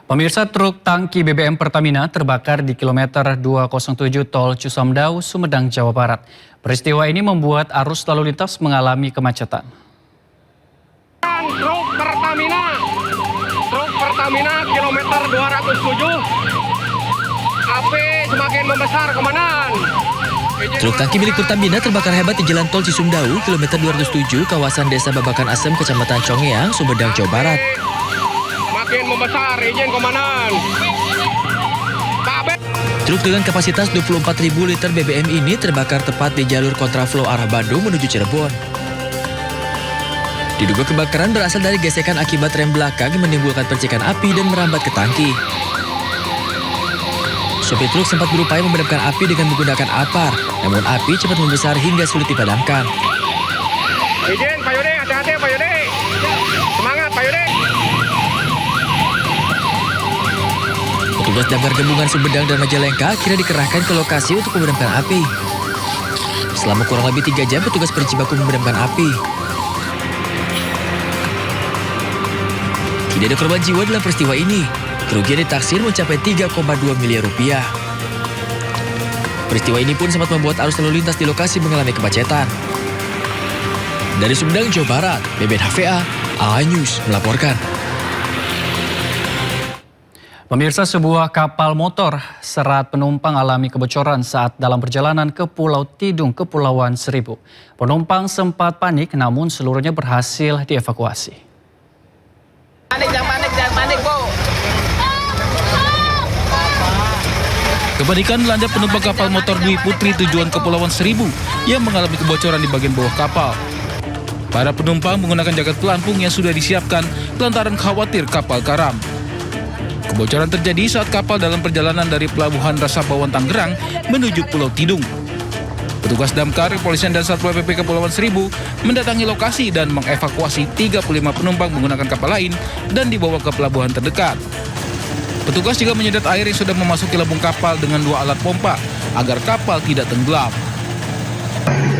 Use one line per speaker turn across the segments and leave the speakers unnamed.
Pemirsa, truk tangki BBM Pertamina terbakar di kilometer 207 Tol Cisumdawu, Sumedang, Jawa Barat. Peristiwa ini membuat arus lalu lintas mengalami kemacetan.
Truk Pertamina kilometer 207, api semakin membesar, komandan.
Truk tangki milik Pertamina terbakar hebat di Jalan Tol Cisumdawu, kilometer 207, kawasan Desa Babakan Asem, Kecamatan Congeang, Sumedang, Jawa Barat.
Semakin membesar, izin komandan.
Truk dengan kapasitas 24.000 liter BBM ini terbakar tepat di jalur kontraflow arah Bandung menuju Cirebon. Diduga kebakaran berasal dari gesekan akibat rem belakang yang menimbulkan percikan api dan merambat ke tangki. Sopir truk sempat berupaya memadamkan api dengan menggunakan apar, namun api cepat membesar hingga sulit dipadamkan.
Izin Pak Yudi, hati-hati Pak Yudi. Semangat Pak Yudi.
Petugas damkar gabungan Sumedang dan Majalengka akhirnya dikerahkan ke lokasi untuk memadamkan api. Selama kurang lebih 3 jam, petugas berjibaku memadamkan api. Tidak ada korban jiwa dalam peristiwa ini. Kerugian ditaksir mencapai 3,2 miliar rupiah. Peristiwa ini pun sempat membuat arus lalu lintas di lokasi mengalami kemacetan. Dari Sumedang, Jawa Barat, Beben HVA, iNews melaporkan.
Pemirsa, sebuah kapal motor serat penumpang alami kebocoran saat dalam perjalanan ke Pulau Tidung, Kepulauan Seribu. Penumpang sempat panik, namun seluruhnya berhasil dievakuasi.
Jangan panik, Bu.
Kepanikan melanda penumpang kapal motor Dwi Putri tujuan Kepulauan Seribu yang mengalami kebocoran di bagian bawah kapal. Para penumpang menggunakan jaket pelampung yang sudah disiapkan lantaran khawatir kapal karam. Kebocoran terjadi saat kapal dalam perjalanan dari Pelabuhan Rasabawan Tangerang menuju Pulau Tidung. Petugas damkar, kepolisian dan Satpol PP Kepulauan Seribu mendatangi lokasi dan mengevakuasi 35 penumpang menggunakan kapal lain dan dibawa ke pelabuhan terdekat. Petugas juga menyedot air yang sudah memasuki lambung kapal dengan 2 alat pompa agar kapal tidak tenggelam.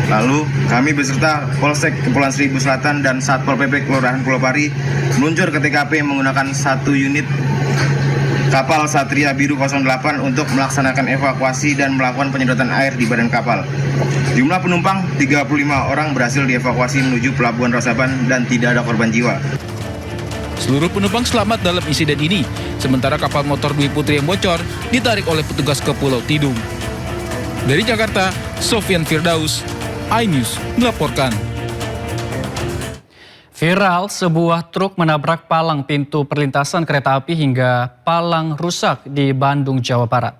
Lalu kami beserta Polsek Kepulauan Seribu Selatan dan Satpol PP Kelurahan Pulau Pari meluncur ke TKP menggunakan 1 unit kapal Satria Biru 08 untuk melaksanakan evakuasi dan melakukan penyedotan air di badan kapal. Jumlah penumpang 35 orang berhasil dievakuasi menuju Pelabuhan Rasaban dan tidak ada korban jiwa.
Seluruh penumpang selamat dalam insiden ini, sementara kapal motor Dwi Putri yang bocor ditarik oleh petugas ke Pulau Tidung. Dari Jakarta, Sofyan Firdaus, iNews melaporkan.
Viral, sebuah truk menabrak palang pintu perlintasan kereta api hingga palang rusak di Bandung, Jawa Barat.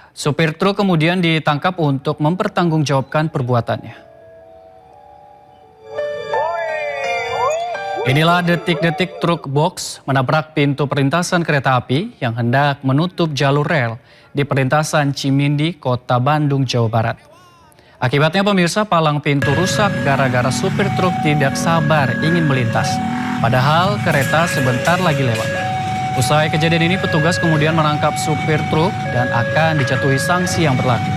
Supir truk kemudian ditangkap untuk mempertanggungjawabkan perbuatannya. Inilah detik-detik truk box menabrak pintu perlintasan kereta api yang hendak menutup jalur rel di perlintasan Cimindi, Kota Bandung, Jawa Barat. Akibatnya pemirsa, palang pintu rusak gara-gara supir truk tidak sabar ingin melintas. Padahal kereta sebentar lagi lewat. Usai kejadian ini, petugas kemudian menangkap supir truk dan akan dijatuhi sanksi yang berlaku.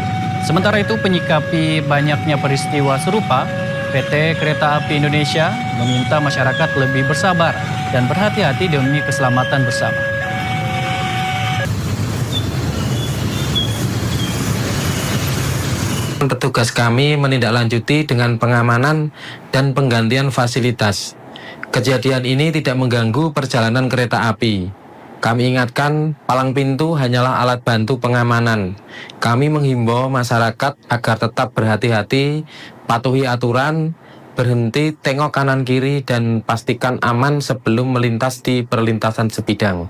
Sementara itu, penyikapi banyaknya peristiwa serupa, PT Kereta Api Indonesia meminta masyarakat lebih bersabar dan berhati-hati demi keselamatan bersama.
Petugas kami menindaklanjuti dengan pengamanan dan penggantian fasilitas. Kejadian ini tidak mengganggu perjalanan kereta api. Kami ingatkan, palang pintu hanyalah alat bantu pengamanan. Kami menghimbau masyarakat agar tetap berhati-hati, patuhi aturan, berhenti, tengok kanan kiri, dan pastikan aman sebelum melintas di perlintasan sebidang.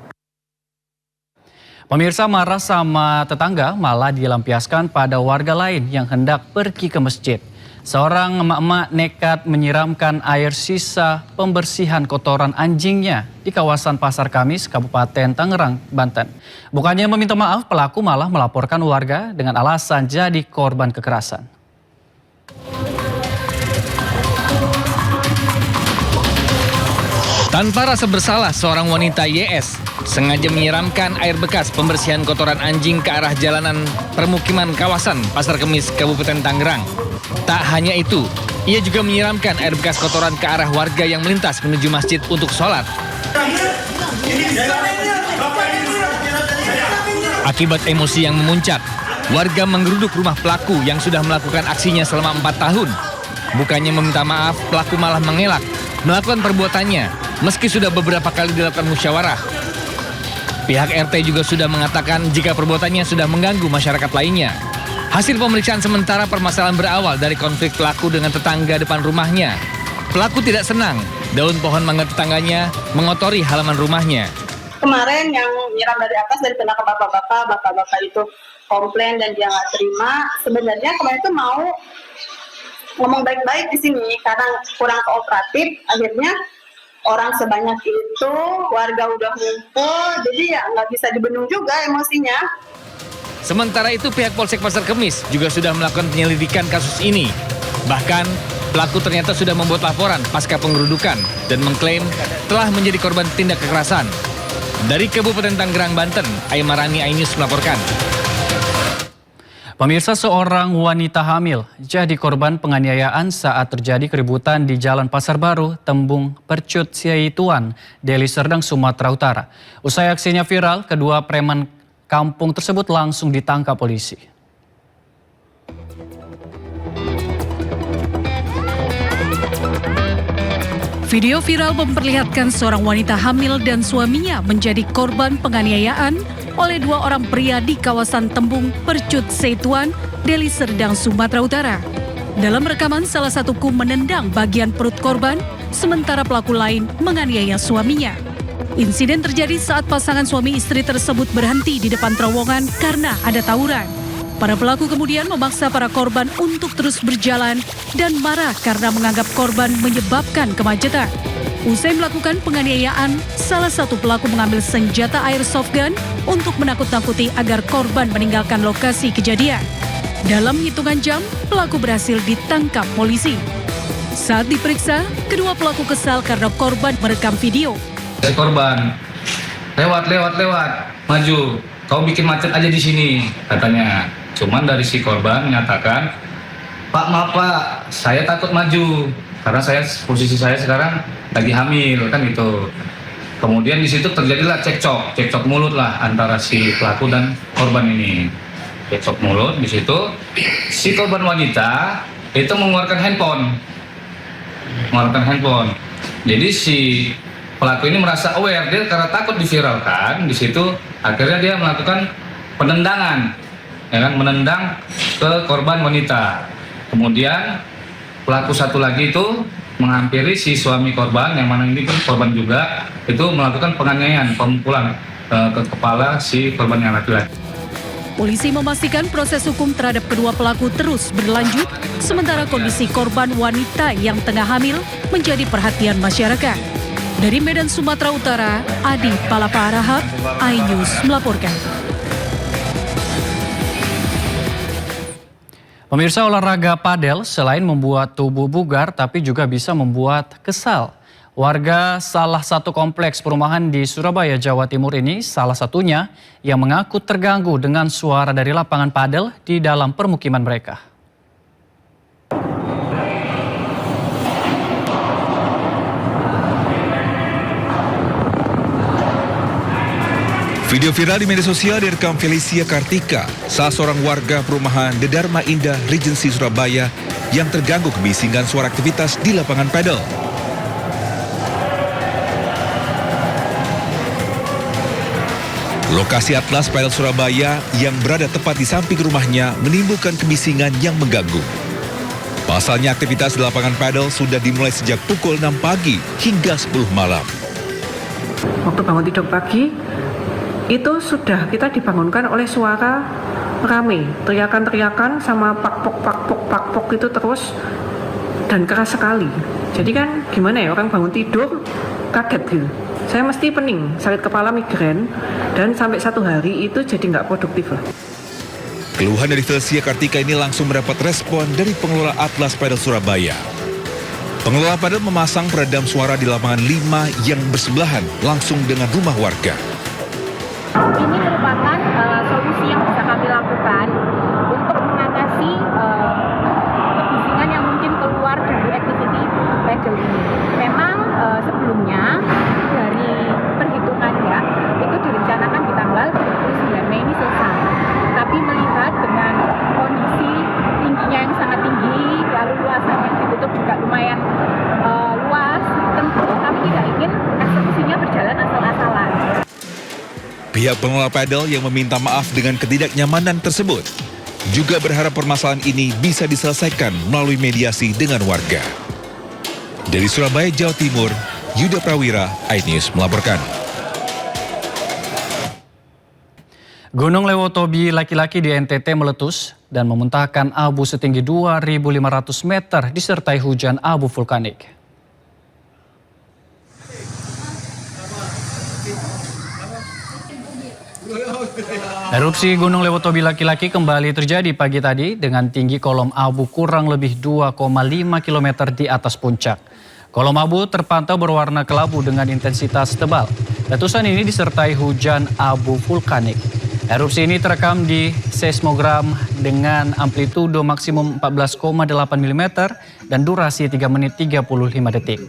Pemirsa, marah sama tetangga malah dilampiaskan pada warga lain yang hendak pergi ke masjid. Seorang emak-emak nekat menyiramkan air sisa pembersihan kotoran anjingnya di kawasan Pasar Kamis, Kabupaten Tangerang, Banten. Bukannya meminta maaf, pelaku malah melaporkan warga dengan alasan jadi korban kekerasan.
Tanpa rasa bersalah, seorang wanita YS sengaja menyiramkan air bekas pembersihan kotoran anjing ke arah jalanan permukiman kawasan Pasar Kemis, Kabupaten Tangerang. Tak hanya itu, ia juga menyiramkan air bekas kotoran ke arah warga yang melintas menuju masjid untuk sholat. Akibat emosi yang memuncak, warga menggeruduk rumah pelaku yang sudah melakukan aksinya selama 4 tahun. Bukannya meminta maaf, pelaku malah mengelak melakukan perbuatannya meski sudah beberapa kali dilakukan musyawarah. Pihak RT juga sudah mengatakan jika perbuatannya sudah mengganggu masyarakat lainnya. Hasil pemeriksaan sementara, permasalahan berawal dari konflik pelaku dengan tetangga depan rumahnya. Pelaku tidak senang daun pohon mangga tetangganya mengotori halaman rumahnya.
Kemarin yang nyiram dari atas dari ke bapak-bapak itu komplain dan dia nggak terima. Sebenarnya kemarin itu mau ngomong baik-baik di sini karena kurang kooperatif. Akhirnya orang sebanyak itu, warga udah ngumpul, jadi ya nggak bisa dibendung juga emosinya.
Sementara itu pihak Polsek Pasar Kemis juga sudah melakukan penyelidikan kasus ini. Bahkan pelaku ternyata sudah membuat laporan pasca penggerudukan dan mengklaim telah menjadi korban tindak kekerasan. Dari Kabupaten Tangerang, Banten, Aimarani iNews melaporkan.
Pemirsa, seorang wanita hamil jadi korban penganiayaan saat terjadi keributan di Jalan Pasar Baru, Tembung Percut Siaituan, Deli Serdang, Sumatera Utara. Usai aksinya viral, kedua preman kampung tersebut langsung ditangkap polisi.
Video viral memperlihatkan seorang wanita hamil dan suaminya menjadi korban penganiayaan oleh dua orang pria di kawasan Tembung Percut Siaituan, Deli Serdang, Sumatera Utara. Dalam rekaman, salah satu menendang bagian perut korban, sementara pelaku lain menganiaya suaminya. Insiden terjadi saat pasangan suami istri tersebut berhenti di depan terowongan karena ada tawuran. Para pelaku kemudian memaksa para korban untuk terus berjalan dan marah karena menganggap korban menyebabkan kemacetan. Usai melakukan penganiayaan, salah satu pelaku mengambil senjata airsoft gun untuk menakut-nakuti agar korban meninggalkan lokasi kejadian. Dalam hitungan jam, pelaku berhasil ditangkap polisi. Saat diperiksa, kedua pelaku kesal karena korban merekam video.
Korban, lewat, maju. Kau bikin macet aja di sini, katanya. Cuman dari si korban menyatakan, Pak, maaf Pak, saya takut maju karena posisi saya sekarang lagi hamil, kan gitu. Kemudian di situ terjadilah cekcok mulut lah antara si pelaku dan korban ini. Cekcok mulut, di situ si korban wanita itu mengeluarkan handphone. Jadi si pelaku ini merasa aware, dia karena takut diviralkan, di situ akhirnya dia melakukan penendangan, ya kan, menendang ke korban wanita. Kemudian pelaku satu lagi itu menghampiri si suami korban, yang mana ini kan korban juga, itu melakukan penganiayaan, pemukulan ke kepala si korban yang laki-laki.
Polisi memastikan proses hukum terhadap kedua pelaku terus berlanjut, sementara kondisi korban wanita yang tengah hamil menjadi perhatian masyarakat. Dari Medan, Sumatera Utara, Adi Palapa Arahap, iNews melaporkan.
Pemirsa, olahraga padel selain membuat tubuh bugar tapi juga bisa membuat kesal. Warga salah satu kompleks perumahan di Surabaya, Jawa Timur ini salah satunya yang mengaku terganggu dengan suara dari lapangan padel di dalam permukiman mereka.
Video viral di media sosial direkam Felicia Kartika, salah seorang warga perumahan The Dharma Indah, Regency Surabaya yang terganggu kebisingan suara aktivitas di lapangan padel. Lokasi Atlas Padel Surabaya yang berada tepat di samping rumahnya menimbulkan kebisingan yang mengganggu. Pasalnya aktivitas di lapangan padel sudah dimulai sejak pukul 6 pagi hingga 10 malam.
Waktu bangun tidur pagi, itu sudah kita dibangunkan oleh suara rame, teriakan-teriakan sama pakpok itu terus dan keras sekali. Jadi kan gimana ya, orang bangun tidur kaget gitu. Saya mesti pening, sakit kepala, migrain, dan sampai 1 hari itu jadi nggak produktif lah.
Keluhan dari Felicia Kartika ini langsung mendapat respon dari pengelola Atlas Padel Surabaya. Pengelola padel memasang peredam suara di lapangan 5 yang bersebelahan langsung dengan rumah warga.
Ini merupakan solusi yang bisa kami lakukan untuk mengatasi kebisingan yang mungkin keluar dari activity padel ini. Memang sebelumnya dari perhitungannya itu direncanakan di tanggal 29 Mei ini selesai.
Pihak pengelola pedal yang meminta maaf dengan ketidaknyamanan tersebut juga berharap permasalahan ini bisa diselesaikan melalui mediasi dengan warga. Dari Surabaya, Jawa Timur, Yuda Prawira, iNews melaporkan.
Gunung Lewotobi laki-laki di NTT meletus dan memuntahkan abu setinggi 2.500 meter disertai hujan abu vulkanik. Erupsi Gunung Lewotobi laki-laki kembali terjadi pagi tadi dengan tinggi kolom abu kurang lebih 2,5 km di atas puncak. Kolom abu terpantau berwarna kelabu dengan intensitas tebal. Letusan ini disertai hujan abu vulkanik. Erupsi ini terekam di seismogram dengan amplitudo maksimum 14,8 mm dan durasi 3 menit 35 detik.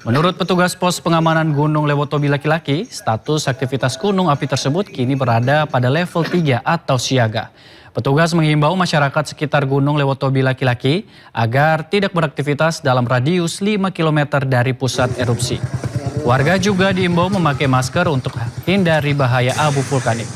Menurut petugas pos pengamanan Gunung Lewotobi laki-laki, status aktivitas gunung api tersebut kini berada pada level 3 atau siaga. Petugas menghimbau masyarakat sekitar Gunung Lewotobi laki-laki agar tidak beraktivitas dalam radius 5 km dari pusat erupsi. Warga juga diimbau memakai masker untuk hindari bahaya abu vulkanik.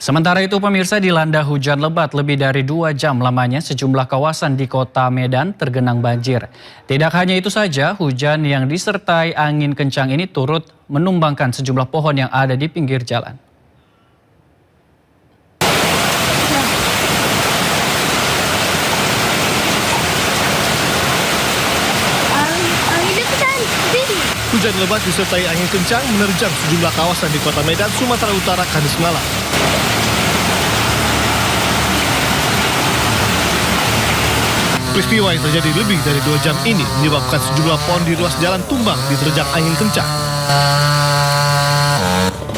Sementara itu pemirsa, dilanda hujan lebat lebih dari 2 jam lamanya sejumlah kawasan di kota Medan tergenang banjir. Tidak hanya itu saja, hujan yang disertai angin kencang ini turut menumbangkan sejumlah pohon yang ada di pinggir jalan.
Hujan lebat disertai angin kencang menerjang sejumlah kawasan di kota Medan, Sumatera Utara, Kamis malam. Peristiwa yang terjadi lebih dari 2 jam ini menyebabkan sejumlah pohon di ruas jalan tumbang diterjang angin kencang.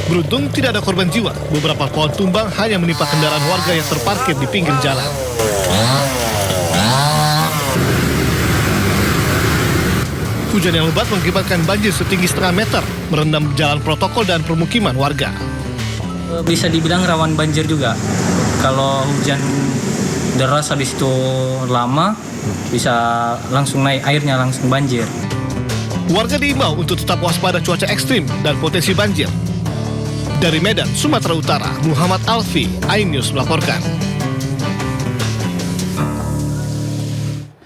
Beruntung tidak ada korban jiwa, beberapa pohon tumbang hanya menimpa kendaraan warga yang terparkir di pinggir jalan. Hujan yang lebat mengakibatkan banjir setinggi setengah meter, merendam jalan protokol dan permukiman warga.
Bisa dibilang rawan banjir juga. Kalau hujan deras habis itu lama, bisa langsung naik airnya, langsung banjir.
Warga diimbau untuk tetap waspada cuaca ekstrim dan potensi banjir. Dari Medan, Sumatera Utara, Muhammad Alfi, iNews melaporkan.